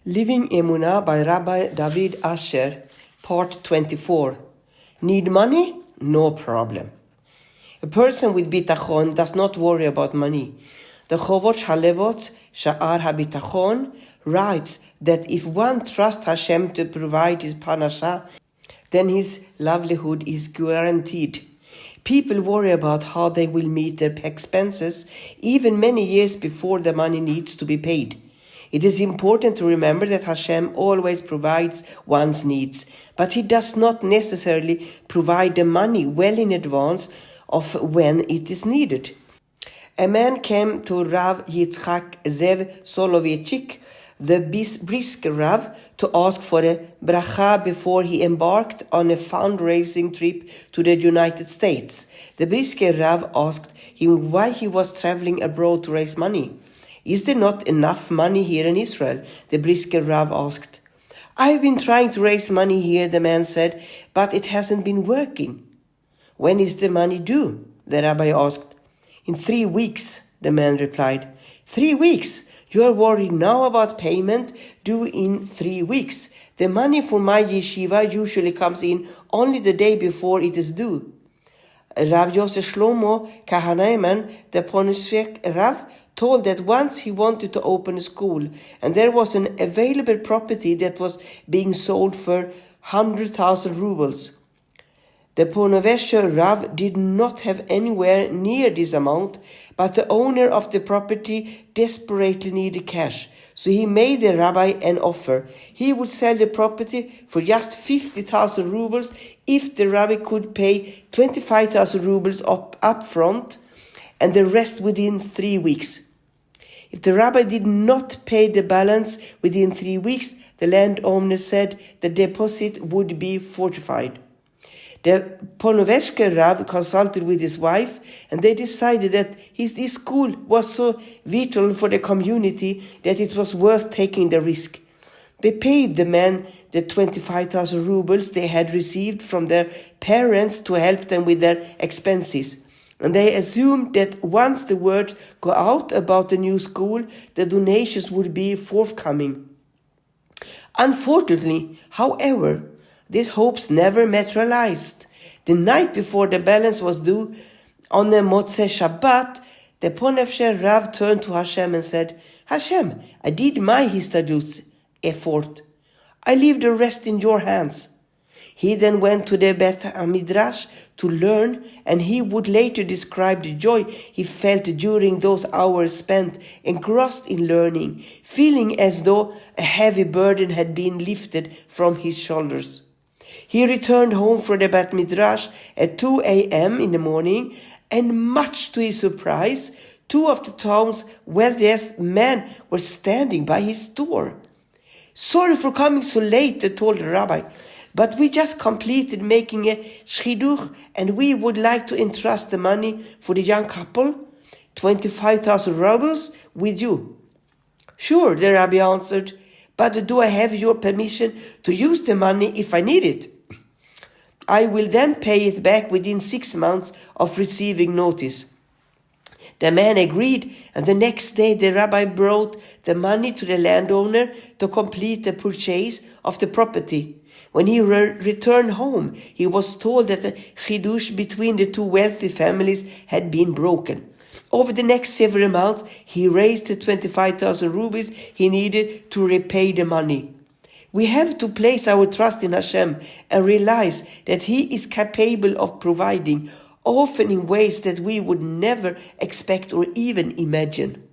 Living Emunah by Rabbi David Asher, Part 24. Need money? No problem. A person with bitachon does not worry about money. The Chovot Halevot Sha'ar HaBitachon writes that if one trusts Hashem to provide his parnasah, then his livelihood is guaranteed. People worry about how they will meet their expenses even many years before the money needs to be paid. It is important to remember that Hashem always provides one's needs, but He does not necessarily provide the money well in advance of when it is needed. A man came to Rav Yitzchak Zev Soloveitchik, the Brisker Rav, to ask for a bracha before he embarked on a fundraising trip to the United States. The Brisker Rav asked him why he was traveling abroad to raise money. Is there not enough money here in Israel? The Brisker Rav asked. I've been trying to raise money here, the man said, but it hasn't been working. When is the money due? The rabbi asked. In 3 weeks, the man replied. 3 weeks? You are worried now about payment due in 3 weeks. The money for my yeshiva usually comes in only the day before it is due. Rav Yosef Shlomo Kahanaiman, the Ponishek Rav, told that once he wanted to open a school and there was an available property that was being sold for 100,000 rubles. The Ponovesher Rav did not have anywhere near this amount, but the owner of the property desperately needed cash, so he made the rabbi an offer. He would sell the property for just 50,000 rubles if the rabbi could pay 25,000 rubles up front and the rest within 3 weeks. If the rabbi did not pay the balance within 3 weeks, the landowner said the deposit would be forfeited. The Ponoveshker Rav consulted with his wife, and they decided that this school was so vital for the community that it was worth taking the risk. They paid the man the 25,000 rubles they had received from their parents to help them with their expenses. And they assumed that once the word go out about the new school, the donations would be forthcoming. Unfortunately, however, these hopes never materialized. The night before the balance was due, on the Motzei Shabbat, the Ponefsher Rav turned to Hashem and said, Hashem, I did my histadlut effort. I leave the rest in your hands. He then went to the Bet Midrash to learn, and he would later describe the joy he felt during those hours spent engrossed in learning, feeling as though a heavy burden had been lifted from his shoulders. He returned home from the Bet Midrash at 2 a.m. in the morning, and much to his surprise, 2 of the town's wealthiest men were standing by his door. Sorry for coming so late, they told the rabbi, but we just completed making a shidduch and we would like to entrust the money for the young couple, 25,000 rubles, with you. Sure, the rabbi answered, but do I have your permission to use the money if I need it? I will then pay it back within 6 months of receiving notice. The man agreed, and the next day the rabbi brought the money to the landowner to complete the purchase of the property. When he returned home, he was told that the chidush between the 2 wealthy families had been broken. Over the next several months, he raised the 25,000 rupees he needed to repay the money. We have to place our trust in Hashem and realize that He is capable of providing, often in ways that we would never expect or even imagine.